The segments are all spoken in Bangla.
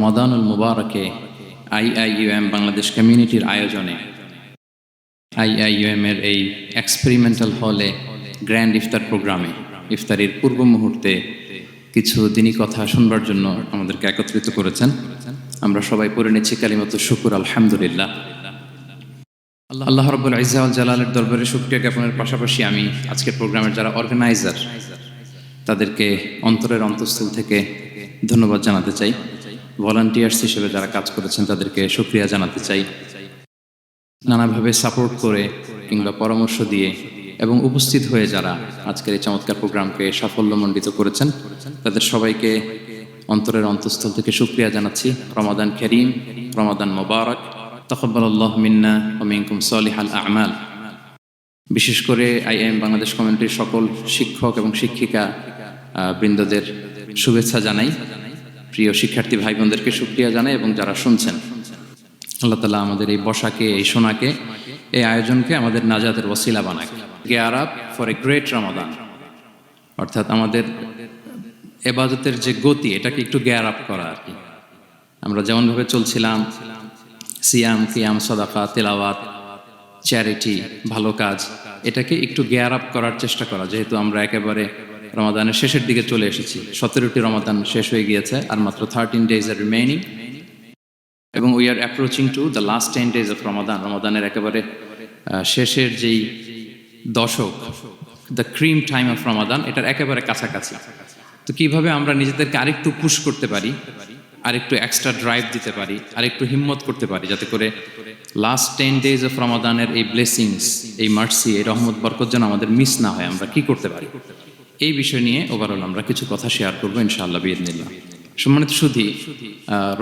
রমাদানুল মুবারকে আইআইইউএম বাংলাদেশ কমিউনিটির আয়োজনে আইআইইউএম এর এই এক্সপেরিমেন্টাল হলে গ্র্যান্ড ইফতার প্রোগ্রামে ইফতারির পূর্ব মুহূর্তে কিছু দিনী কথা শুনবার জন্য আমাদেরকে একত্রিত করেছেন। আমরা সবাই পড়ে নিচ্ছি কালিমাতু শুকুর আলহামদুলিল্লাহ। আল্লাহ রাব্বুল ইজ্জা ওয়াল জালালের দরবারে শুকরিয়া জ্ঞাপনের পাশাপাশি আমি আজকের প্রোগ্রামের যারা অর্গানাইজার তাদেরকে অন্তরের অন্তঃস্থল থেকে ধন্যবাদ জানাতে চাই। ভলান্টিয়ার্স হিসেবে যারা কাজ করেছেন তাদেরকে শুকরিয়া জানাতে চাই। নানাভাবে সাপোর্ট করে কিংবা পরামর্শ দিয়ে এবং উপস্থিত হয়ে যারা আজকের এই চমৎকার প্রোগ্রামকে সাফল্যমণ্ডিত করেছেন তাদের সবাইকে অন্তরের অন্তঃস্থল থেকে শুকরিয়া জানাচ্ছি। রমাদান কারীম, রমাদান মোবারক, তাকাব্বালাল্লাহু মিন্না ওয়া মিনকুম সালিহাল আ'মাল। বিশেষ করে আইএম বাংলাদেশ কমিউনিটির সকল শিক্ষক এবং শিক্ষিকা বৃন্দদের শুভেচ্ছা জানাই। প্রিয় শিক্ষার্থী ভাই বোনদেরকে শুকরিয়া জানাই এবং যারা শুনছেন, আল্লাহ তাআলা আমাদের এই বসাকে, এই শোনাকে, এই আয়োজনকে আমাদের নাজাতের ওসিলা বানাক। Gear up for a great Ramadan, অর্থাৎ আমাদের ইবাদতের যে গতি এটাকে একটু গিয়ার আপ করা আর কি। আমরা যেমনভাবে চলছিলাম সিয়াম, কিয়াম, সাদাকা, তেলাওয়াত, চ্যারিটি, ভালো কাজ, এটাকে একটু গিয়ার আপ করার চেষ্টা করা। যেহেতু আমরা একেবারে রমাদানের শেষের দিকে চলে এসেছি, 17টি রমাদান শেষ হয়ে গিয়েছে, আর মাত্র 13 days আর রিমেইনিং, এবং we are approaching to the last 10 days of Ramadan. রমাদানের একেবারে শেষের যেই দশক, the cream time of Ramadan, এটার একেবারে কাছাকাছি। তো কিভাবে আমরা নিজেদেরকে আরেকটু পুশ করতে পারি, আরেকটু এক্সট্রা ড্রাইভ দিতে পারি, আরেকটু হিম্মত করতে পারি, যাতে করে লাস্ট 10 days অফ রমাদানের এই ব্লেসিংস, এই মার্সি, এই রহমত বরকত যেন আমাদের মিস না হয়। আমরা কি করতে পারি, এই বিষয় নিয়ে ওভারঅল আমরা কিছু কথা শেয়ার করবো ইনশাআল্লাহ বিইذনিল্লাহ। সম্মানিত সুধী,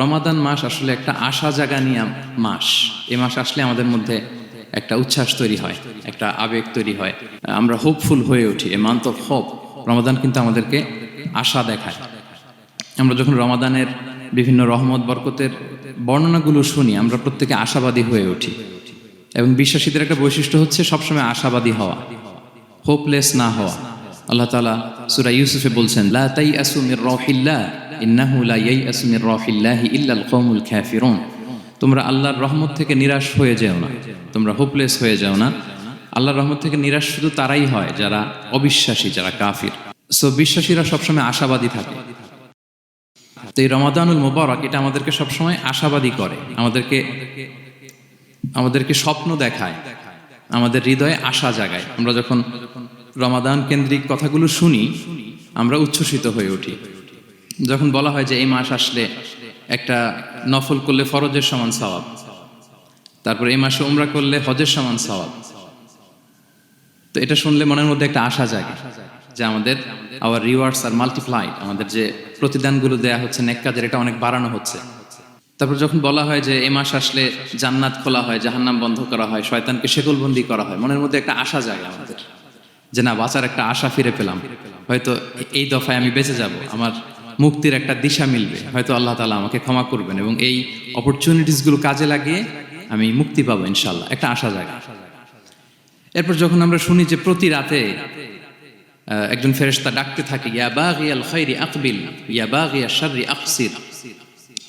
রমাদান মাস আসলে একটা আশা জাগানিয়া মাস। এই মাস আসলে আমাদের মধ্যে একটা উচ্ছ্বাস তৈরি হয়, একটা আবেগ তৈরি হয়, আমরা হোপফুল হয়ে উঠি। A month of hope. Ramadan কিন্তু আমাদেরকে আশা দেখায়। আমরা যখন রমাদানের বিভিন্ন রহমত বরকতের বর্ণনাগুলো শুনি, আমরা প্রত্যেকে আশাবাদী হয়ে উঠি। এবং বিশ্বাসীদের একটা বৈশিষ্ট্য হচ্ছে সবসময় আশাবাদী হওয়া, হোপলেস না হওয়া। আল্লাহ তাআলা সূরা ইউসুফে বলছেন, লা তাইয়াসু মির রাহিল্লাহ ইন্নাহু লা ইয়াইয়াসু মির রাহিল্লাহি ইল্লাল কওমুল কাফিরুন। তোমরা আল্লাহর রহমত থেকে নিরাশ হয়ে যেও না, তোমরা হোপলেস হয়ে যেও না। আল্লাহর রহমত থেকে নিরাশ শুধু তারাই হয় যারা অবিশ্বাসী, যারা কাফির। সো বিশ্বাসীরা সবসময় আশাবাদী থাকে। তো এই রমাদানুল মুবারক এটা আমাদেরকে সবসময় আশাবাদী করে, আমাদেরকে স্বপ্ন দেখায়, আমাদের হৃদয়ে আশা জাগায়। আমরা যখন রমাদান কেন্দ্রিক কথাগুলো শুনি আমরা উচ্ছ্বসিত হয়ে উঠি। যখন বলা হয় যে এই মাস আসলে একটা নফল করলে ফরজের সমান সওয়াব, তারপর এই মাসে উমরা করলে হজের সমান সওয়াব, তো এটা শুনলে মনের মধ্যে একটা আশা জাগে যে আমাদের আওয়ার রিওয়ার্ডস আর মাল্টিপ্লাইড, আমাদের যে প্রতিদানগুলো দেয়া হচ্ছে নেক কাজের, এটা অনেক বাড়ানো হচ্ছে। তারপর যখন বলা হয় যে এই মাস আসলে জান্নাত খোলা হয়, জাহান্নাম বন্ধ করা হয়, শয়তানকে শেকলবন্দি করা হয়, মনের মধ্যে একটা আশা জাগে আমাদের যে না, বাঁচার একটা আশা ফিরে পেলাম, হয়তো এই দফায় আমি বেঁচে যাব, আমার মুক্তির একটা দিশা মিলবে, হয়তো আল্লাহ তাআলা আমাকে ক্ষমা করবেন এবং এই অপরচুনিটিসগুলো কাজে লাগিয়ে আমি মুক্তি পাবো ইনশাআল্লাহ, একটা আশা জাগে। এরপর যখন আমরা শুনি যে প্রতি রাতে একজন ফেরেশতা ডাকতে থাকে, ইয়া বাগিয়াল খাইরি আকবিল ইয়া বাগিয়াশ শাররি আকসির,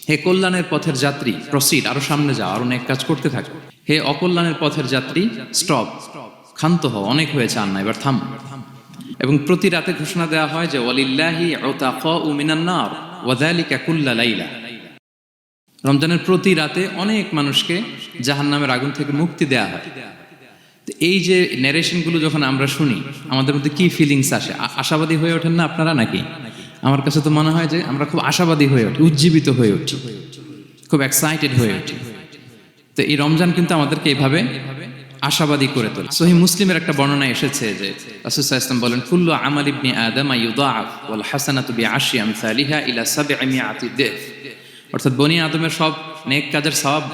হে কল্যাণের পথের যাত্রী প্রসিড, আরো সামনে যাও, আরো নেক কাজ করতে থাকো। হে অকল্যাণের পথের যাত্রী স্টপ, ক্ষান্ত হও, অনেক হয়েছে, আর না, এবার থাম। এবং প্রতি রাতে ঘোষণা দেওয়া হয় যে ওয়ালিল্লাহি উতাকাউ মিনান নার ওয়া যালিকা কুল্লা লাইলা। রমজানের প্রতি রাতে অনেক মানুষকে জাহান্নামের আগুন থেকে মুক্তি দেওয়া হয়। তো এই যে ন্যারেশনগুলো যখন আমরা শুনি আমাদের মধ্যে কি ফিলিংস আসে? আশাবাদী হয়ে ওঠেন না আপনারা নাকি? আমার কাছে তো মনে হয় যে আমরা খুব আশাবাদী হয়ে উঠি, উজ্জীবিত হয়ে উঠি, খুব এক্সাইটেড হয়ে উঠি। তো এই রমজান কিন্তু আমাদেরকে এইভাবে আশাবাদী করে তোলে। সহিহ মুসলিমের একটা বর্ণনা এসেছে যে রাসূল সাল্লাল্লাহু আলাইহি ওয়াসাল্লাম বলেন, কুল্লু আমাল ইবনি আদম ইউদাআফ ওয়াল হাসানাতু বিআশরি আমসালিহা ইলা 700 দিফ। অর্থাৎ বনি আদমের সব নেক কাজের সওয়াব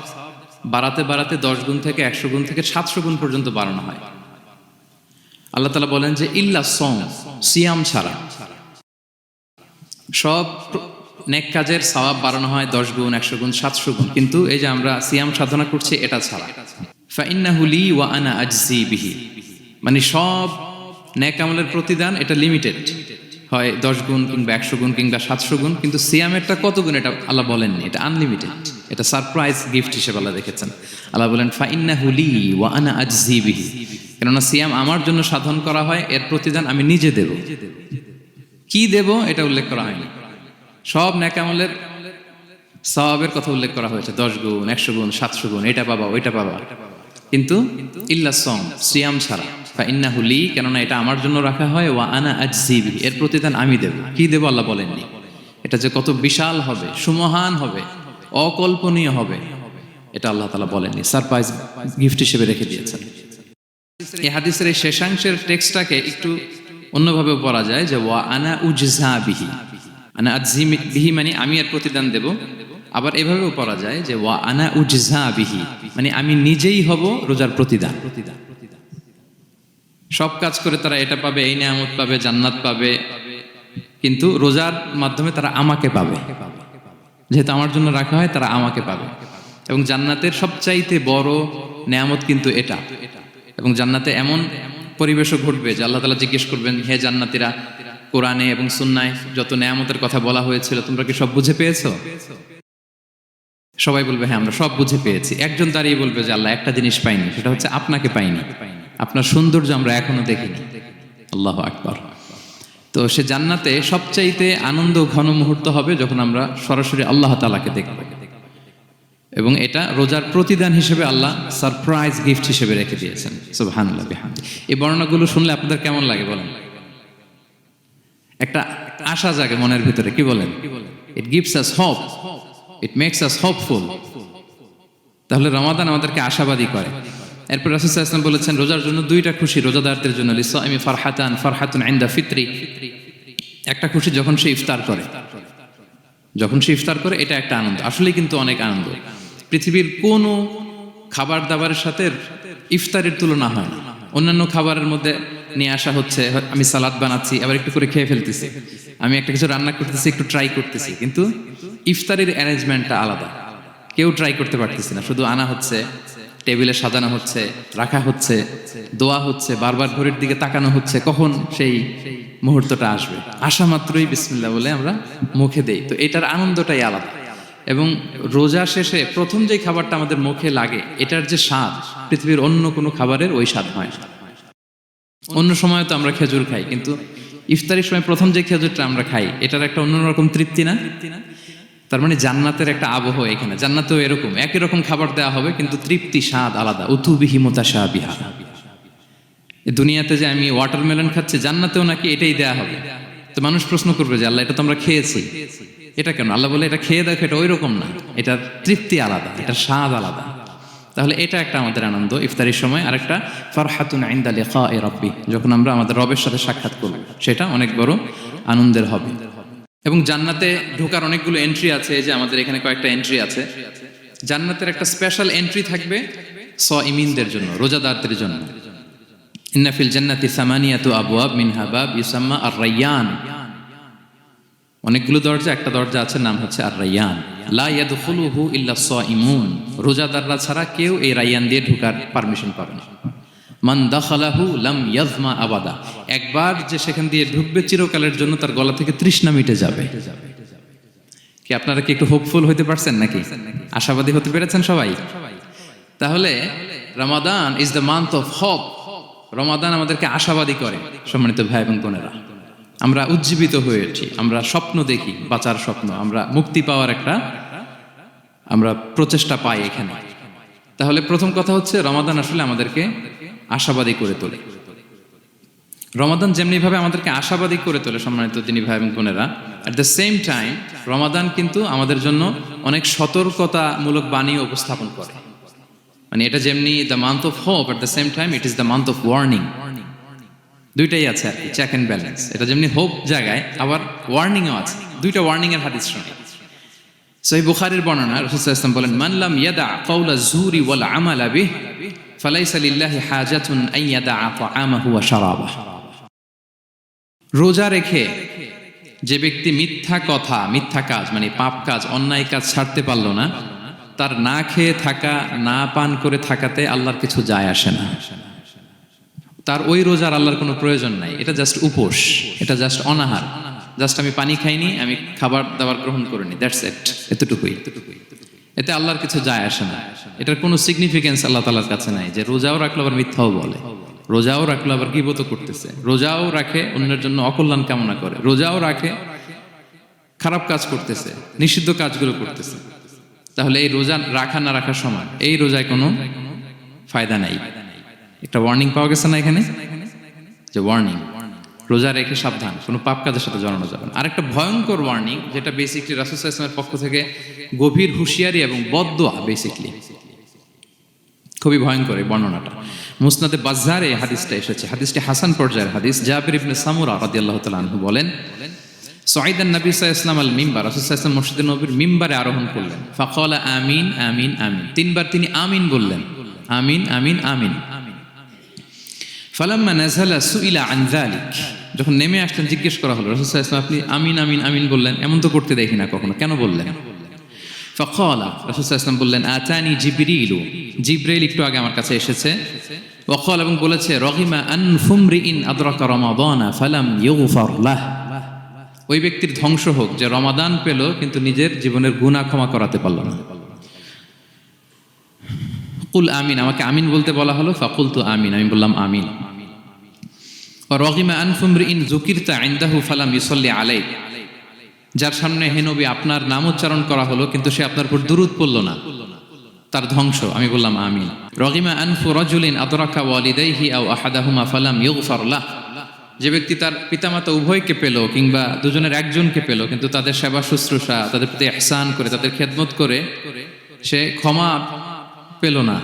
বাড়াতে বাড়াতে 10 গুণ থেকে 100 গুণ থেকে 700 গুণ পর্যন্ত বাড়ানো হয়। আল্লাহ তাআলা বলেন যে ইল্লা সওম, সিয়াম ছাড়া সব নেক কাজের সওয়াব বাড়ানো হয় 10 গুণ, 100 গুণ, 700 গুণ, কিন্তু এই যে আমরা সিয়াম সাধনা করছি এটা ছাড়া। ফাইন্নাহু লি ওয়া আনা আজজি বিহি, মানে সব নেক আমলের প্রতিদান এটা লিমিটেড, হয় 10 গুণ কিংবা 100 গুণ কিংবা 700 গুণ, কিন্তু সিয়ামেরটা কত গুণ এটা আল্লাহ বলেননি, এটা আনলিমিটেড, এটা সারপ্রাইজ গিফট হিসেবে আল্লাহ রেখেছেন। আল্লাহ বলেন ফাইন্নাহু লি ওয়া আনা আজজি বিহি, কেননা সিয়াম আমার জন্য সাধন করা হয়, এর প্রতিদান আমি নিজে দেব। কি দেব এটা উল্লেখ করা হয়নি, সব নেক আমলের সওয়াবের কথা উল্লেখ করা হয়েছে, 10 গুণ 100 গুণ 700 গুণ, এটা পাবা ওইটা পাবা, কিন্তু ইল্লা সম, সিয়াম ছাড়া। ফাইন্নাহু লি, কেননা এটা আমার জন্য রাখা হয়, ওয়া আনা আজজি বিহি, এর প্রতিদান আমি দেব। কি দেব আল্লাহ বলেননি, এটা যে কত বিশাল হবে, সুমহান হবে, অকল্পনীয় হবে, এটা আল্লাহ তাআলা বলেননি, সারপ্রাইজ গিফট হিসেবে রেখে দিয়েছেন। এই হাদিসের এই শেষাংশের টেক্সটটাকে একটু অন্যভাবে পড়া যায় যে ওয়া আনা উজজা বিহি, আনা আজজি বিহি মানে আমি এর প্রতিদান দেব। আবার এভাবেও পড়া যায় যে ওয়া আনা উজজা বিহি মানে আমি নিজেই হব রোজার প্রতিদান। সব কাজ করে তারা এটা পাবে, এই নিয়ামত পাবে, জান্নাত পাবে, কিন্তু রোজার মাধ্যমে তারা আমাকে পাবে, যেহেতু আমার জন্য রাখা হয় তারা আমাকে পাবে। এবং জান্নাতের সবচাইতে বড় নিয়ামত কিন্তু এটা। এবং জান্নাতে এমন পরিবেশও ঘটবে যে আল্লাহ তাআলা জিজ্ঞেস করবেন, হে জান্নাতীরা, কোরআনে এবং সুন্নায় যত নিয়ামতের কথা বলা হয়েছিল তোমরা কি সব বুঝে পেয়েছো? সবাই বলবে হ্যাঁ আমরা সব বুঝে পেয়েছি। একজন দাঁড়িয়ে বলবে যে আল্লাহ একটা জিনিস পাইনি, সেটা হচ্ছে আপনাকে পাইনি, আপনার সৌন্দর্য আমরা এখনো দেখিনি। আল্লাহু আকবার। তো সে জান্নাতে সবচাইতে আনন্দ ঘন মুহূর্ত হবে যখন আমরা সরাসরি আল্লাহ তাআলাকে দেখব, এবং এটা রোজার প্রতিদান হিসেবে আল্লাহ সারপ্রাইজ গিফট হিসেবে রেখে দিয়েছেন। সুবহানাল্লাহ বিহামদি। এই বর্ণনাগুলো শুনলে আপনাদের কেমন লাগে বলেন? একটা আশা জাগে মনের ভিতরে, কি বলেন? It gives us hope, it makes us hopeful. তাহলে রমাদান আমাদেরকে আশাবাদী করে। এরপর রাসূল সাল্লাল্লাহু আলাইহি ওয়াসাল্লাম বলেছেন রোজার জন্য দুইটা খুশি রোজাদারদের জন্য, লিসাইমি ফারহাতান, ফারহাতুন ইনদা ফিত্রি। একটা খুশি যখন সে ইফতার করে, যখন সে ইফতার করে এটা একটা আনন্দ, আসলে কিন্তু অনেক আনন্দ। পৃথিবীর কোনো খাবার দাবারের সাথে ইফতারের তুলনা হয় না। অন্যান্য খাবারের মধ্যে নিয়ে আসা হচ্ছে, আমি সালাদ বানাচ্ছি আবার একটু করে খেয়ে ফেলতেছি, আমি একটা কিছু রান্না করতেছি একটু ট্রাই করতেছি, কিন্তু ইফতারের অ্যারেঞ্জমেন্টটা আলাদা, কেউ ট্রাই করতে পারতেছি না, শুধু আনা হচ্ছে, টেবিলে সাজানো হচ্ছে, রাখা হচ্ছে, দোয়া হচ্ছে, বারবার ঘড়ির দিকে তাকানো হচ্ছে কখন সেই মুহূর্তটা আসবে, আসা মাত্রই বিসমিল্লাহ বলে আমরা মুখে দেই। তো এটার আনন্দটাই আলাদা। এবং রোজা শেষে প্রথম যে খাবারটা আমাদের মুখে লাগে, এটার যে স্বাদ পৃথিবীর অন্য কোনো খাবারের ওই স্বাদ হয় না। অন্য সময় তো আমরা খেজুর খাই, কিন্তু ইফতারের সময় প্রথম যে খেজুরটা আমরা খাই এটার একটা অন্যরকম তৃপ্তি না? তার মানে জান্নাতের একটা আবহ এখানে। জান্নাতেও এরকম একই রকম খাবার দেওয়া হবে, কিন্তু তৃপ্তি স্বাদ আলাদা। উতুবিহি মুতাশাবিহা। দুনিয়াতে যে আমি ওয়াটারমেলন খাচ্ছি, জান্নাতেও নাকি এটাই দেয়া হবে। তো মানুষ প্রশ্ন করবে যে আল্লাহ এটা তো আমরা খেয়েছি, এটা কেন? আল্লাহ বলে এটা খেয়ে দেখো, এটা ওই রকম না, এটার তৃপ্তি আলাদা, এটার স্বাদ আলাদা। তাহলে এটা একটা আমাদের আনন্দ ইফতারের সময়। আর একটা ফারহাতুন ইনদা লিকাই রাব্বি, যখন আমরা আমাদের রবের সাথে সাক্ষাৎ করব, সেটা অনেক বড় আনন্দের হবে। এবং জান্নাতে ঢোকার অনেকগুলো এন্ট্রি আছে, এই যে আমাদের এখানে কয়েকটা এন্ট্রি আছে। জান্নাতের একটা স্পেশাল এন্ট্রি থাকবে সাইমিনদের জন্য, রোজাদারদের জন্য। ইন্না ফিল জান্নাতি সামানিয়াতু আবওয়াব মিনহা বাব ইউসাম্মা আর-রায়্যান। অনেকগুলো দরজা, একটা দরজা আছে নাম হচ্ছে আর-রায়্যান। লা ইয়াদখুলুহু ইল্লা সাইমুন। রোজাদাররা ছাড়া কেউ এই রায়্যান দিয়ে ঢোকার পারমিশন পাবে না। মান দাখালাহু লাম ইয়াজমা আবাদা। একবার যে সেখান দিয়ে ঢুকবে চিরকালের জন্য তার গলা থেকে তৃষ্ণা মিটে যাবে। কি আপনারা কি একটু হোপফুল হতে পারছেন নাকি? আশাবাদী হতে পেরেছেন সবাই? তাহলে Ramadan is the month of hope. Ramadan আমাদেরকে আশাবাদী করে। সম্মানিত ভাই এবং বোনেরা, আমরা উজ্জীবিত হয়ে উঠি, আমরা স্বপ্ন দেখি, বাঁচার স্বপ্ন, আমরা মুক্তি পাওয়ার একটা আমরা প্রচেষ্টা পাই এখানে। তাহলে প্রথম কথা হচ্ছে রমাদান আসলে আমাদেরকে আশাবাদী করে তোলে। রমাদান যেমনি ভাবে আমাদেরকে আশাবাদী করে তোলে সম্মানিত দিনী ভাই এবং বোনেরা, এট দ্য সেম টাইম রমাদান কিন্তু আমাদের জন্য অনেক সতর্কতামূলক বাণী উপস্থাপন করে। মানে এটা যেমনি the month of hope, at the same time it is the month of warning. দুইটাই আছে আর কি, চেক অ্যান্ড ব্যালেন্স। এটা যেমনি হোপ জায়গায়, আবার ওয়ার্নিংও আছে। দুইটা ওয়ার্নিং এর হাদিস শুনি। সহিহ বুখারীর বর্ণনা, রাসূল সাল্লাল্লাহু আলাইহি ওয়াসাল্লাম বলেন, মান লাম ইয়াদা কাওলা যুরি ওয়াল আমালা বিহি ফালাইসা লিল্লাহি হাজাতুন আন ইয়াদা তাআমাহু ওয়া শারাবাহু। রোজা রেখে যে ব্যক্তি মিথ্যা কথা, মিথ্যা কাজ মানে পাপ কাজ, অন্যায় কাজ ছাড়তে পারলো না, তার না খেয়ে থাকা, না পান করে থাকাতে আল্লাহর কিছু যায় আসে না। তার ওই রোজার আল্লাহর কোনো প্রয়োজন নাই। এটা জাস্ট উপোস, এটা জাস্ট অনাহার। জাস্ট আমি পানি খাইনি, আমি খাবার দাবার গ্রহণ করিনি, দ্যাটস ইট, এতটুকুই। এতে আল্লাহর কিছু যায় আসে না, এটার কোনো সিগনিফিকেন্স আল্লাহ তাআলার কাছে নাই। যে রোজাও রাখলো আবার মিথ্যাও বলে, রোজাও রাখলো আবার গীবত করতেছে, রোজাও রাখে অন্যের জন্য অকল্যাণ কামনা করে, রোজাও রাখে খারাপ কাজ করতেছে, নিষিদ্ধ কাজগুলো করতেছে। তাহলে এই রোজা রাখা না রাখার সময় এই রোজায় কোনো ফায়দা নাই। একটা ওয়ার্নিং পাওয়া গেছে না এখানে, যে ওয়ার্নিং, রোজা রেখে সাবধান, কোনো পাপ কাজের সাথে জড়ানো যাবে না। আরেকটা ভয়ঙ্কর ওয়ার্নিং, যেটা বেসিকলি রাসূল সাল্লাল্লাহু আলাইহি ওয়াসাল্লামের পক্ষ থেকে গভীর হুঁশিয়ারি এবং বদদোয়া, বেসিকলি খুবই ভয়ঙ্কর এই বর্ণনাটা। মুসনাদে বাজ্জারে এই হাদিসটা এসেছে, হাদিসটি হাসান পর্যায়ের হাদিস। জাবির ইবনে সামুরা রাদিয়াল্লাহু তাআলা আনহু বলেন, সাইদান নবী সাল্লাল্লাহু আলাইহি ওয়াসাল্লাম আল মিম্বার, রাসূল সাল্লাল্লাহু আলাইহি ওয়াসাল্লাম মসজিদে নববীর মিম্বারে আরোহণ করলেন। ফাকালা আমিন আমিন আমিন, তিনবার তিনি আমিন বললেন, আমিন আমিন আমিন। ফালাম্মা নাযালা সুইলা আন যালিক, যখন নেমে আসলেন জিজ্ঞেস করা হলো, রাসূল সাল্লাল্লাহু আলাইহি ওয়াসাল্লাম আপনি আমিন আমিন আমিন বললেন, এমন তো করতে দেখি না কখনো, কেন বললেন? ফাকালা, রাসূল সাল্লাল্লাহু আলাইহি ওয়াসাল্লাম বললেন, আতানি জিবরিলু, জিবরাইল একটু আগে আমার কাছে এসেছে। ওয়াকাল, এবং বলেছে, রহিমা আনফুমরিইন আদরাকা রমাদানা ফালাম ইউগফার লাহ, ওই ব্যক্তির ধ্বংস হোক যে রমাদান পেল কিন্তু নিজের জীবনের গুনাহ ক্ষমা করাতে পারল না। কুল আমিন, আমাকে আমিন বলতে বলা হলো, ফাকুলতু আমিন, আমি বললাম আমিন। রহিমা আনফুমরিইন যুকিরতা ইনদাহু ফালাম ইউসাল্লি আলাইক, যার সামনে হে নবী আপনার নাম উচ্চারণ করা হলো কিন্তু সে আপনার উপর দুরূদ পড়ল না, তার ধ্বংস, আমি বললাম আমিন। রহিমা আনফু রাজুলিন আদরাকা ওয়ালিদাইহি আও আহাদাহুমা ফালাম ইউগফার লাহ, যে ব্যক্তি তার পিতামাতা উভয়কে পেল কিংবা দুজনের একজনকে পেল কিন্তু তাদের সেবা শুশ্রূষা, তাদের প্রতি ইহসান করে, তাদের খেদমত করে সে ক্ষমা পেল না,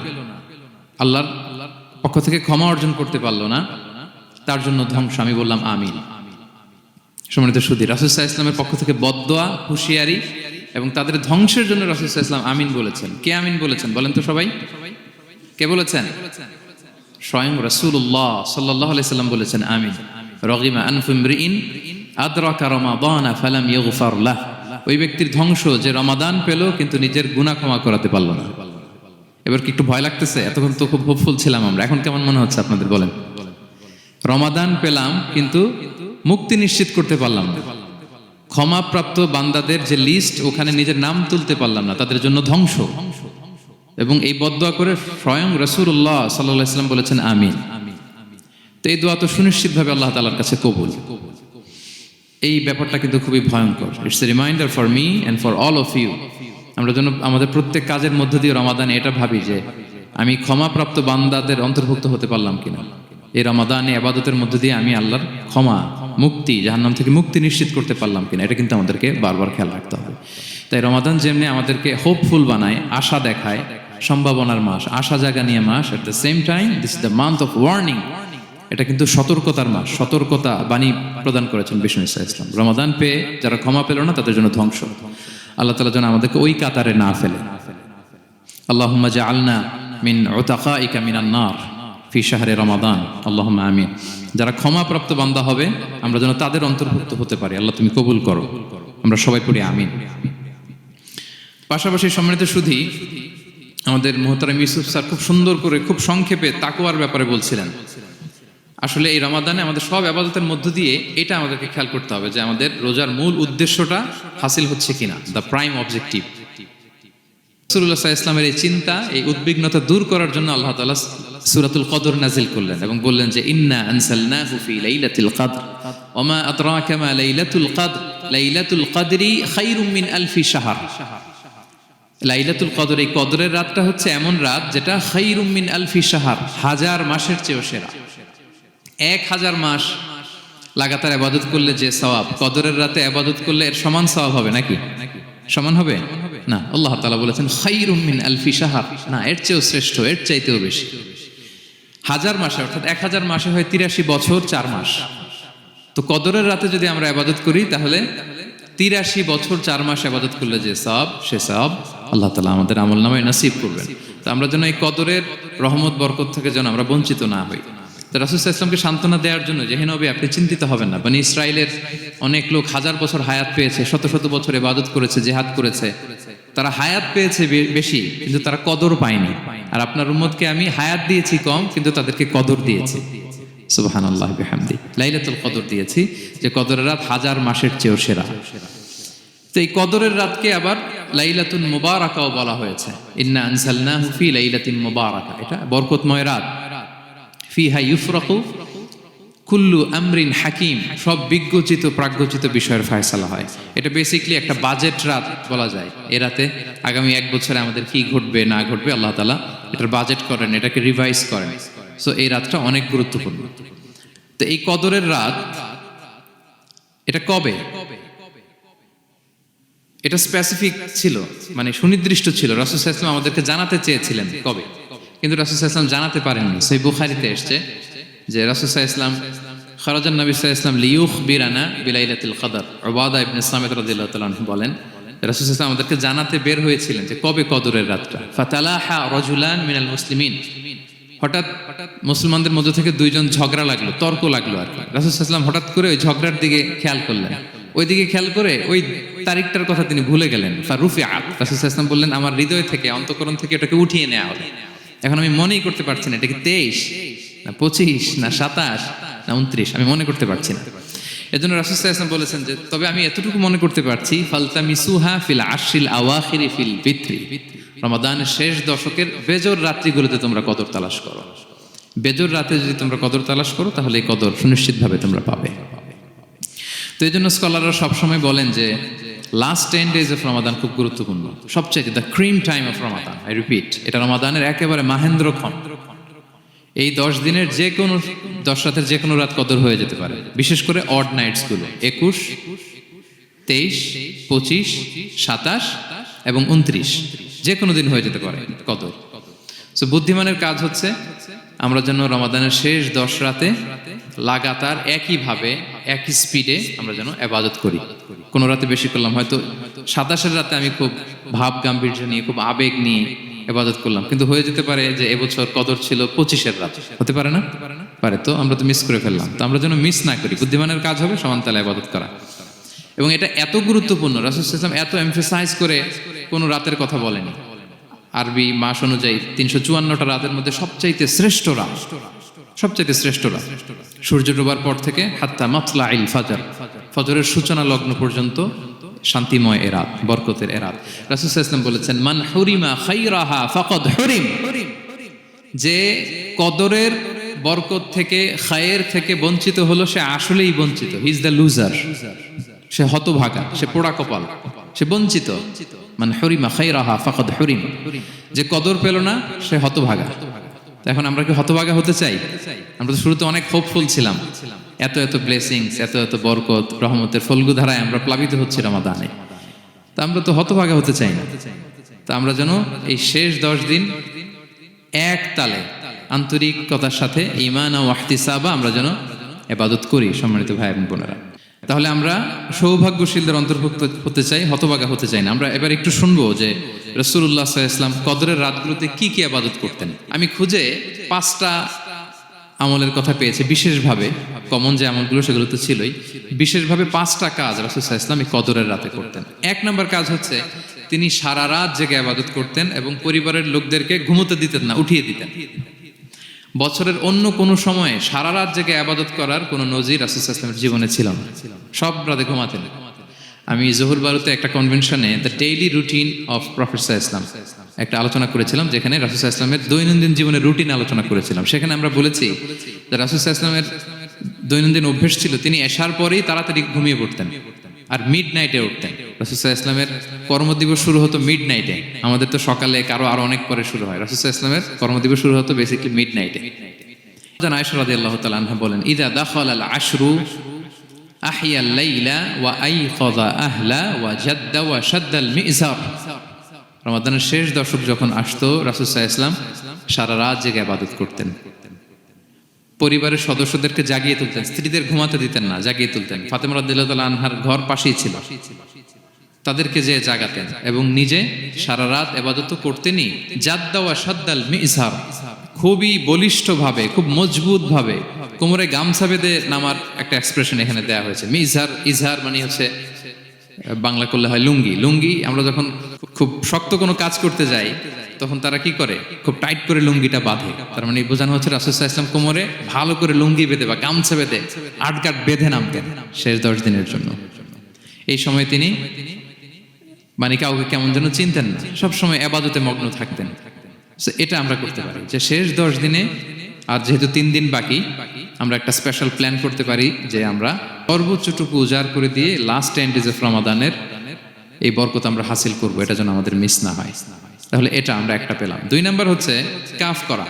আল্লাহর পক্ষ থেকে ক্ষমা অর্জন করতে পারলো না, তার জন্য ধ্বংস, আমি বললাম আমিন। সম্মানিত সুধী, রাসূল সাল্লাল্লাহু আলাইহি ওয়াসাল্লামের পক্ষ থেকে বদদোয়া, হুঁশিয়ারি এবং তাদের ধ্বংসের জন্য রাসূল সাল্লাল্লাহু আলাইহি ওয়াসাল্লাম আমিন বলেছেন। কে আমিন বলেছেন বলেন তো সবাই? কে বলেছেন? স্বয়ং রাসূলুল্লাহ সাল্লাল্লাহু আলাইহি ওয়াসাল্লাম বলেছেন আমিন। রগিমা আনফুমরিইন আদরাকা রমাদানা ফালাম ইউগফার লাহ, ওই ব্যক্তির ধ্বংস যে রমাদান পেল কিন্তু নিজের গুনাহ ক্ষমা করাতে পারল না। এবার কি একটু ভয় লাগতেছে? এতক্ষণ তো খুব হোপফুল ছিলাম আমরা, এখন কেমন মনে হচ্ছে আপনাদের বলেন? রমাদান পেলাম কিন্তু মুক্তি নিশ্চিত করতে পারলাম না, ক্ষমাপ্রাপ্ত বান্দাদের যে লিস্ট ওখানে নিজের নাম তুলতে পারলাম না, তাদের জন্য ধ্বংস। এবং এই বদদোয়া করে স্বয়ং রাসূলুল্লাহ সাল্লাল্লাহু আলাইহি ওয়াসাল্লাম বলেছেন আমিন। তো এই দোয়া তো সুনিশ্চিতভাবে আল্লাহ তাআলার কাছে কবুল। এই ব্যাপারটা কিন্তু খুবই ভয়ঙ্কর। It's a reminder for me and for all of you. আমরা যেন আমাদের প্রত্যেক কাজের মধ্য দিয়ে রমাদানে এটা ভাবি যে আমি ক্ষমাপ্রাপ্ত বান্দাদের অন্তর্ভুক্ত হতে পারলাম কিনা, এই রমাদানে ইবাদতের মধ্য দিয়ে আমি আল্লাহর ক্ষমা, মুক্তি, জাহান্নাম থেকে মুক্তি নিশ্চিত করতে পারলাম কিনা, এটা কিন্তু আমাদেরকে বারবার খেয়াল রাখতে হবে। তাই রমাদান যেমনি আমাদেরকে হোপফুল বানায়, আশা দেখায়, সম্ভাবনার মাস, আশা জাগা নিয়ে মাস, at the same time this is the month of warning, এটা কিন্তু সতর্কতার মাস, সতর্কতা বাণী প্রদান করেছেন বিষ্ণু ইসা ইসলাম। রমাদান পেয়ে যারা ক্ষমা পেল না তাদের জন্য ধ্বংস। আল্লাহ তাআলা যেন আমাদেরকে ওই কাতারে না ফেলে। আল্লাহুম্মা জাআলনা মিন উতাকাইকা মিনান নার ফি শাহরি রমাদান, আল্লাহুম্মা আমিন। যারা ক্ষমাপ্রাপ্ত বান্দা হবে আমরা যেন তাদের অন্তর্ভুক্ত হতে পারি, আল্লাহ তুমি কবুল করো। আমরা সবাই পড়ি আমিন। পাশাপাশি সম্মানিত সুধী, আমাদের মুহতারাম ইউসুফ স্যার খুব সুন্দর করে, খুব সংক্ষেপে তাকওয়ার ব্যাপারে বলছিলেন। আসলে এই রমাদানে আমাদের সব ইবাদতের মধ্য দিয়ে এটা আমাদেরকে খেয়াল করতে হবে যে আমাদের রোজার মূল উদ্দেশ্যটা হাসিল হচ্ছে কিনা, দ্য প্রাইম অবজেক্টিভ। রাসূলুল্লাহ সাল্লাল্লাহু আলাইহি ওয়াসাল্লামের এই চিন্তা, এই উদ্বিগ্নতা দূর করার জন্য আল্লাহ তাআলা সূরাতুল কদর নাযিল করলেন এবং বললেন যে ইন্না আনসালনাহু ফি লাইলাতিল কদর ওয়া মা আদরাকা মা লাইলাতুল কদর লাইলাতুল কদরি খায়রুম মিন আলফি শাহর। লাইলাতুল কদর, এই কদরের রাতটা হচ্ছে এমন রাত যেটা খায়রুম মিন আলফি শাহর, হাজার মাসের চেয়েও সেরা। 1000 মাস লাগাতার ইবাদত করলে যে সওয়াব, কদরের রাতে ইবাদত করলে এর সমান সওয়াব হবে নাকি? সমান হবে না। আল্লাহ তাআলা বলেছেন খায়রুম মিন আলফি শাহর, না, এর চেয়েও শ্রেষ্ঠ, এর চাইতেও বেশি। 1000 মাসে, অর্থাৎ 1000 মাসে হয় 83 বছর 4 মাস। তো কদরের রাতে যদি আমরা ইবাদত করি তাহলে 83 বছর 4 মাস ইবাদত করলে যে সওয়াব, সে সওয়াব আল্লাহ তাআলা আমাদের আমলনামায় নসিব করবেন। তো আমরা যেন এই কদরের রহমত বরকত থেকে যেন আমরা বঞ্চিত না হই। তো রাসূল সাল্লাল্লাহু আলাইহি ওয়াসাল্লামকে সান্ত্বনা দেওয়ার জন্য যে হে নবী আপনি চিন্তিত হবেন না, বনি ইসরাইলের অনেক লোক 1000 বছর হায়াত পেয়েছে, শত শত বছর ইবাদত করেছে, জিহাদ করেছে, তারা হায়াত পেয়েছে বেশি কিন্তু তারা কদর পায়নি। আর আপনার উম্মতকে আমি হায়াত দিয়েছি কম কিন্তু তাদেরকে কদর দিয়েছি। সুবহানাল্লাহ বিহামদি। লাইলাতুল কদর দিয়েছি, যে কদরের রাত 1000 মাসের চেয়েও সেরা। তো এই কদরের রাতকে আবার লাইলাতুল মুবারাকাও বলা হয়েছে। ইন্না আনজালনাহু ফি লাইলাতিন মুবারাকা, এটা বরকতময় রাত। ফিহা ইউফরাকু কুল্লু আমরিন হাকিম, সব বিজ্ঞচিত প্রাজ্ঞচিত বিষয়ের ফয়সালা হয়। এটা বেসিক্যালি একটা বাজেট রাত বলা যায়। এ রাতে আগামী 1 বছরে আমাদের কি ঘটবে না ঘটবে আল্লাহ তাআলা এটার বাজেট করেন, এটাকে রিভাইজ করেন। সো এই রাতটা অনেক গুরুত্বপূর্ণ। তো এই কদরের রাত এটা কবে, এটা স্পেসিফিক ছিল, মানে সুনির্দিষ্ট ছিল। রাসূল সাল্লাল্লাহু আলাইহি ওয়াসাল্লাম আমাদেরকে জানাতে চেয়েছিলেন কবে, কিন্তু রাসূল সাল্লাল্লাহু আলাইহি ওয়াসাল্লাম জানাতে পারেননি। সহিহ বুখারীতে এসেছে যে রাসূল সাল্লাল্লাহু আলাইহি ওয়াসাল্লাম খারাজান নবী সাল্লাল্লাহু আলাইহি ওয়াসাল্লাম লিয়ুখবিরানা বিলাইলাতিল কদর। উবাদা ইবনে সামিত রাদিয়াল্লাহু তাআলা আনহু বলেন, রাসূল সাল্লাল্লাহু আলাইহি ওয়াসাল্লাম আমাদেরকে জানাতে বের হয়েছিলেন যে কবে কদরের রাতটা। ফাতালাহা রাজুলান মিনাল মুসলিমিন, হঠাৎ মুসলমানদের মধ্য থেকে 2 জন ঝগড়া লাগলো, তর্ক লাগলো আর কি। রাসূল সাল্লাল্লাহু আলাইহি ওয়াসাল্লাম হঠাৎ করে ওই ঝগড়ার দিকে খেয়াল করলেন, ওই দিকে খেয়াল করে ওই তারিখটার কথা তিনি ভুলে গেলেন। ফারুফিআত, রাসূল সাল্লাল্লাহু আলাইহি ওয়াসাল্লাম বললেন আমার হৃদয় থেকে, অন্তঃকরণ থেকে এটাকে উঠিয়ে নেওয়া হলো। এখন আমি মনেই করতে পারছি না এটা কি 23 না 25 না 27 না 29, আমি মনে করতে পারছি না। এজন্য রাসূল সাল্লাল্লাহু আলাইহি ওয়াসাল্লাম বলেছেন যে তবে আমি এতটুকু মনে করতে পারছি, ফালতামিসুহা ফিল আশরিল আওয়াখিরি ফিল ফিত্রি, রমাদানের শেষ দশকের বেজর রাত্রিগুলোতে তোমরা কদর তালাশ করো। বেজর রাতে যদি তোমরা কদর তালাশ করো তাহলে এই কদর সুনিশ্চিতভাবে তোমরা পাবে। তো এই জন্য স্কলাররা সবসময় বলেন যে লাস্ট 10 days অফ রমাদান খুব গুরুত্বপূর্ণ, সবচেয়ে the cream time of Ramadan. I repeat, এটা রমাদানের একেবারে মাহেন্দ্রক্ষণ। এই 10 দিনের যে কোনো 10 রাতের যে কোনো রাত কদর হয়ে যেতে পারে, বিশেষ করে অড নাইটস গুলো 21, 23, 25, 27 এবং 29, যে কোনো দিন হয়ে যেতে পারে কদর। সো বুদ্ধিমানের কাজ হচ্ছে আমরা যেন রমাদানের শেষ 10 রাতে লাগাতার একইভাবে একই স্পিডে আমরা যেন ইবাদত করি। কোনো রাতে বেশি করলাম, হয়তো 27-এর রাতে আমি খুব ভাব গাম্ভীর্য নিয়ে খুব আবেগ নিয়ে ইবাদত করলাম, কিন্তু হয়ে যেতে পারে যে এবছর কদর ছিল 25-এর রাত, হতে পারে না? পারে। তো আমরা তো মিস করে ফেললাম। তো আমরা যেন মিস না করি। বুদ্ধিমানের কাজ হবে সমানতালে ইবাদত করা। এবং এটা এত গুরুত্বপূর্ণ, রাসূল সাল্লাল্লাহু আলাইহি ওয়াসাল্লাম এত এমফাসাইজ করে কোনো রাতের কথা বলেনি। আরবি মাস অনুযায়ী 354টা রাতের মধ্যে সবচাইতে শ্রেষ্ঠ রাত, সবচাইতে শ্রেষ্ঠ রাত সূর্য ডোবার পর থেকে হাত্তা মাতলাইল ফাজর, ফজরের সূচনা লগ্ন পর্যন্ত শান্তিময় এ রাত, বরকতের এ রাত। রাসূল সাল্লাল্লাহু আলাইহি ওয়াসাল্লাম বলেছেন মান হুরিমা খাইরাহা ফাকাদ হুরিম, যে কদরের বরকত থেকে খায়ের থেকে বঞ্চিত হলো সে আসলেই বঞ্চিত। হি ইজ দ্য লুজার, সে হতভাগা, সে পোড়া কপাল, সে বঞ্চিত। মান হুরিমা খাইরাহা ফাকাদ হুরিম, যে কদর পেল না সে হতভাগা। এখন আমরা কি হতভাগা হতে চাই? আমরা তো শুরুতে অনেক হোপফুল ছিলাম, এত এত ব্লেসিংস, এত এত বরকত, রহমতের ফলগু ধারায় আমরা প্লাবিত হচ্ছি রমাদানে। তা আমরা তো হতভাগা হতে চাই না। তা আমরা যেন এই শেষ 10 দিন এক তালে আন্তরিকতার সাথে ঈমান ও ইহতিসাবা আমরা যেন ইবাদত করি। সম্মানিত ভাই এবং বোনেরা, তাহলে আমরা সৌভাগ্যশীলদের অন্তর্ভুক্ত হতে চাই, হতভাগা হতে চাই না। আমরা এবার একটু শুনবো যে রাসূলুল্লাহ সাল্লাল্লাহু আলাইহি ওয়াসাল্লাম কদরের রাতগুলোতে কি কি ইবাদত করতেন। আমি খুঁজে 5টা আমলের কথা পেয়েছি বিশেষভাবে, কমন যে আমলগুলো সেগুলো তো ছিলই, বিশেষভাবে 5টা কাজ রাসূল সাল্লাল্লাহু আলাইহি ওয়াসাল্লাম এই কদরের রাতে করতেন। 1 নম্বর কাজ হচ্ছে তিনি সারা রাত জেগে ইবাদত করতেন এবং পরিবারের লোকদেরকে ঘুমোতে দিতেন না, উঠিয়ে দিতেন। বছরের অন্য কোনো সময়ে সারা রাত জেগে ইবাদত করার কোনো নজির রাসূল সাল্লাল্লাহু আলাইহি ওয়াসাল্লামের জীবনে ছিল না। সব রাতে ঘুমাতেন। আমি জোহর বারুতে একটা কনভেনশনে the daily routine of prophet সাল্লাল্লাহু আলাইহি ওয়াসাল্লাম একটা আলোচনা করেছিলাম, যেখানে রাসূল সাল্লাল্লাহু আলাইহি ওয়াসাল্লামের দৈনন্দিন জীবনের রুটিন আলোচনা করেছিলাম। সেখানে আমরা বলেছি যে রাসূল সাল্লাল্লাহু আলাইহি ওয়াসাল্লামের দৈনন্দিন অভ্যাস ছিল তিনি এশার পরেই তাড়াতাড়ি ঘুমিয়ে পড়তেন আর মিড নাইটে উঠতেন। রাসূল সাল্লাল্লাহু আলাইহি ওয়াসাল্লামের কর্মদিবস শুরু হতো মিড নাইটে, আমাদের তো সকালে কারো আরো অনেক পরে শুরু হয়। রাসূল সাল্লাল্লাহু আলাইহি ওয়াসাল্লামের কর্মদিবস শুরু হতো বেসিক্যালি মিড নাইটে। আয়েশা রাদিয়াল্লাহু তাআলা আনহা বলেন ইযা দাখালাল আশরু আহিয়াল লাইলা ওয়া আইকাযা আহলা ওয়া জাদ্দা ওয়া শাদ্দাল মিজার। রমাদানের শেষ দশক যখন আসতো রাসূল সাল্লাল্লাহু আলাইহি ওয়াসাল্লাম সারা রাত জেগে ইবাদত করতেন। পরিবারের সদস্যদেরকে জাগিয়ে তুলতেন, স্ত্রীদের ঘুমাতে দিতেন না, জাগিয়ে তুলতেন। ফাতেমা রাদিয়াল্লাহু তাআলা আনহার ঘর পাশেই ছিল, তাদেরকে যে জাগাতেন এবং নিজে সারা রাত ইবাদত করতেনই। জাদ্দা ওয়া শাদ্দাল মিজার, খুবই বলিষ্ঠভাবে, খুব মজবুতভাবে কোমরে গামছা বেঁধে নামার একটা এক্সপ্রেশন এখানে দেওয়া হয়েছে। মিজার, ইজহার মানে হচ্ছে বাংলা করলে হয় লুঙ্গি। লুঙ্গি আমরা যখন খুব শক্ত কোনো কাজ করতে যায় তখন তারা কি করে, খুব টাইট করে লুঙ্গিটা বাঁধে। তার মানে বোঝানো হচ্ছে রাসূল সাল্লাল্লাহু আলাইহি ওয়াসাল্লাম কোমরে ভালো করে লুঙ্গি বেঁধে বা গামছা বেঁধে আটকাট বেঁধে নামতেন শেষ 10 দিনের জন্য। এই সময় তিনি মানে কাউকে কেমন যেন চিনতেন না, সবসময় ইবাদতে মগ্ন থাকতেন। এটা আমরা করতে পারি যে শেষ 10 দিনে, আর যেহেতু 3 দিন বাকি, আমরা একটা স্পেশাল প্ল্যান করতে পারি যে আমরা সর্বোচ্চটুকু উজাড় করে দিয়ে লাস্ট 10 ডেজ অফ রমাদানের এই বরকত আমরা হাসিল করব, এটা যেন আমাদের মিস না হয়। তাহলে এটা আমরা একটা পেলাম। 2 নাম্বার হচ্ছে কাফ করা।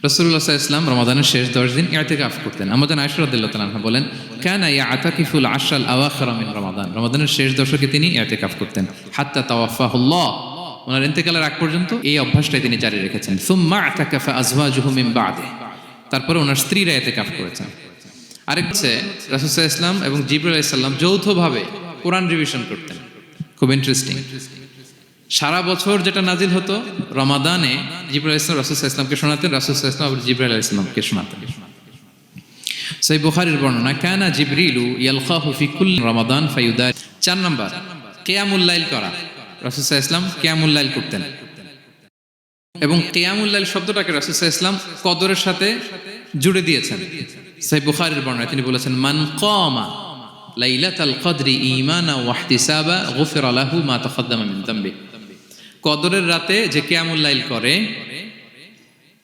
রাসূলুল্লাহ সাল্লাল্লাহু আলাইহি ওয়াসাল্লাম রমাদানের শেষ 10 দিন ইতিকাফ করতেন। আমাদের আয়েশা রাদিয়াল্লাহু তাআলা আনহা বলেন, কানা ইয়াতাকিফুল আশরাল আওয়াখির মিন রমাদান, রমাদানের শেষ দশকে তিনি ইতিকাফ করতেন। হাত্তা তাওয়াফাহুল্লাহ, ওনার ইন্তেকালের আগ পর্যন্ত এই অভ্যাসটাই তিনি জারি রেখেছেন। সুম্মা আতাকাফা আজওয়াজুহু মিন বা'দে, তারপরে ওনার স্ত্রীরা ইতিকাফ করেছেন। আরেক হচ্ছে রাসূল সাল্লাল্লাহু আলাইহি ওয়াসাল্লাম এবং জিবরাইল আলাইহিস সালাম যৌথভাবে কোরআন রিভিশন করতেন। খুব ইন্টারেস্টিং। সারা বছর যেটা নাজিল হতো, রমাদানে জিবরাইল আলাইহিস সালাম রাসূল সাল্লাল্লাহু আলাইহি ওয়াসাল্লামকে শোনাতেন, রাসূল সাল্লাল্লাহু আলাইহি ওয়াসাল্লাম আবার জিবরাইল আলাইহিস সালামকে শোনাতেন। সহিহ বুখারীর বর্ণনা, কানা জিবরিলু ইয়ালকাহু ফি কুল্লি রমাদান ফায়ুদা। 4 নাম্বার কিয়ামুল লাইল করা। রাসূল সাল্লাল্লাহু আলাইহি ওয়াসাল্লাম কিয়ামুল লাইল করতেন, এবং কিয়ামুল লাইল শব্দটাকে রাসূল সাল্লাল্লাহু আলাইহি ওয়াসাল্লাম কদরের সাথে জুড়ে দিয়েছেন। সহিহ বুখারীর বর্ণনায় তিনি বলেছেন, মান কামা লাইলাতাল কদরি ঈমানা ওয়া ইহতিসাবা গুফিরা লাহু মা তাকাদ্দামা মিন যামবি। কদরের রাতে যে কিয়ামুল লাইল করে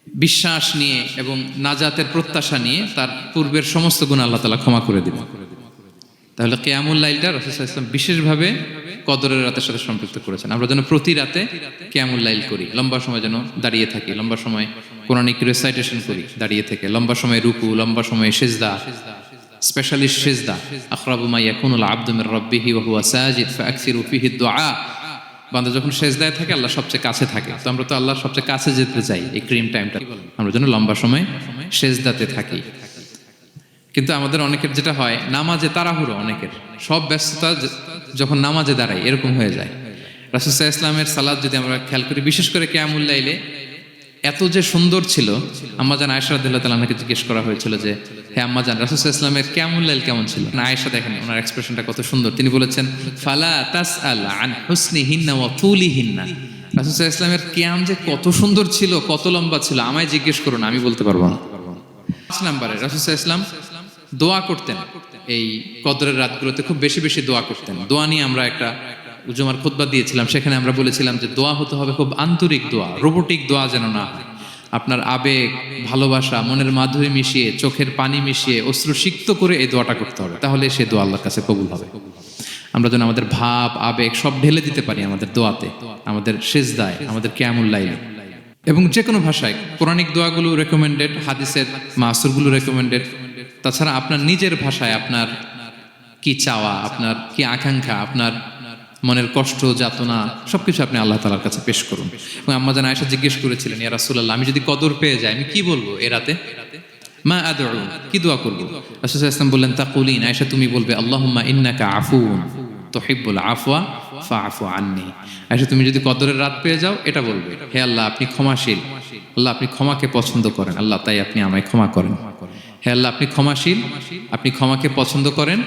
বিশ্বাস নিয়ে এবং নাজাতের প্রত্যাশা নিয়ে, তার পূর্বের সমস্ত গুনাহ আল্লাহ তাআলা ক্ষমা করে দিবেন। তাহলে কিয়ামুল লাইলটা রাসূল সাল্লাল্লাহু আলাইহি ওয়াসাল্লাম বিশেষভাবে কদরের রাতের সাথে সম্পৃক্ত করেছেন। আমরা যেন প্রতি রাতে কিয়ামুল লাইল করি, লম্বা সময় যেন দাঁড়িয়ে থাকি, লম্বা সময় কোরআনিক রিসাইটেশন করি দাঁড়িয়ে থেকে, লম্বা সময় রুকু, লম্বা সময় সিজদা, স্পেশালি সিজদা। আকরাবু মা ইয়াকুনুল আবদু মির রাব্বিহি ওয়া হুয়া সাজিদ ফাআকসিরু ফিহি দুআ। বান্দা যখন সিজদায় থাকে আল্লাহ সবচেয়ে কাছে থাকে, তো আমরা তো আল্লাহর সবচেয়ে কাছে যেতে চাই এই ক্রিম টাইমটা, আমরা যেন লম্বা সময় সিজদাতে থাকি। কিন্তু আমাদের অনেকের যেটা হয়, নামাজে তাড়াহুড়ো, অনেকের সব ব্যস্ততা যখন নামাজে দাঁড়ায় এরকম হয়ে যায়। রাসূল সাল্লাল্লাহু আলাইহি ওয়াসাল্লামের সালাত যদি আমরা খেয়াল করি, বিশেষ করে কিয়ামুল লাইলে এত যে সুন্দর ছিল, আম্মাজান আয়েশা রাদিয়াল্লাহু তাআলা আনহাকে জিজ্ঞেস করা হয়েছিল যে, হে আম্মাজান, রাসূল সাল্লাল্লাহু আলাইহি ওয়াসাল্লামের কিয়ামুল লাইল কেমন ছিল? না, আয়েশা দেখেন ওনার এক্সপ্রেশনটা কত সুন্দর। তিনি বলেছেন, ফালা তাসআল আন হুসনিহিন্না ওয়া তুলিহিন্না। রাসূল সাল্লাল্লাহু আলাইহি ওয়াসাল্লামের কিয়াম যে কত সুন্দর ছিল, কত লম্বা ছিল, আমায় জিজ্ঞেস করুন, আমি বলতে পারবো না। 5 নম্বরে রাসূল সাল্লাল্লাহু আলাইহি ওয়াসাল্লাম দোয়া করতেন। এই কদরের রাতগুলোতে খুব বেশি বেশি দোয়া করতেন। দোয়া নিয়ে আমরা একটা জুমার খুতবা দিয়েছিলাম, সেখানে আমরা বলেছিলাম যে দোয়া হতে হবে খুব আন্তরিক দোয়া, রোবোটিক দোয়া যেন না হয়। আপনার আবেগ, ভালোবাসা, মনের মাধুরী মিশিয়ে, চোখের পানি মিশিয়ে, অশ্রু সিক্ত করে এই দোয়াটা করতে হবে, তাহলে সে দোয়া আল্লাহর কাছে কবুল হবে। আমরা যেন আমাদের ভাব, আবেগ সব ঢেলে দিতে পারি আমাদের দোয়াতে, আমাদের সিজদায়, আমাদের কিয়ামুল লাইলে। এবং যে কোনো ভাষায় কোরআনিক দোয়াগুলো রেকমেন্ডেড, হাদিসের মাসুরগুলো রেকমেন্ডেড। তাছাড়া আপনার নিজের ভাষায় আপনার কি চাওয়া, আপনার কি আকাঙ্ক্ষা, আপনার মনের কষ্ট, যাতনা সবকিছু আপনি আল্লাহ তাআলার কাছে পেশ করুন। এবং আম্মাজান আয়েশা জিজ্ঞেস করেছিলেন, ইয়া রাসূলুল্লাহ, আমি যদি কদর পেয়ে যাই আমি কি বলবো এ রাতে? মা আদউ, কি দোয়া করব? রাসূল সাল্লাল্লাহু আলাইহি ওয়াসাল্লাম বললেন, তাকুলিন, আয়েশা তুমি বলবে, আল্লাহুম্মা ইন্নাকা আফুউন তুহিব্বুল আফওয়া ফাআফু আন্নি। আয়েশা তুমি যদি কদরের রাত পেয়ে যাও এটা বলবে, হে আল্লাহ আপনি ক্ষমাশীল, আল্লাহ আপনি ক্ষমাকে পছন্দ করেন, আল্লাহ তাই আপনি আমায় ক্ষমা করেন। হে আল্লাহ আপনি ক্ষমাশীল, আপনি ক্ষমাকে পছন্দ করেন,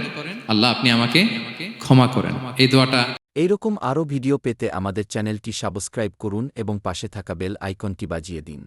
আল্লাহ আপনি আমাকে ক্ষমা করেন। এই দোয়াটা। এইরকম আরও ভিডিও পেতে আমাদের চ্যানেলটি সাবস্ক্রাইব করুন এবং পাশে থাকা বেল আইকনটি বাজিয়ে দিন।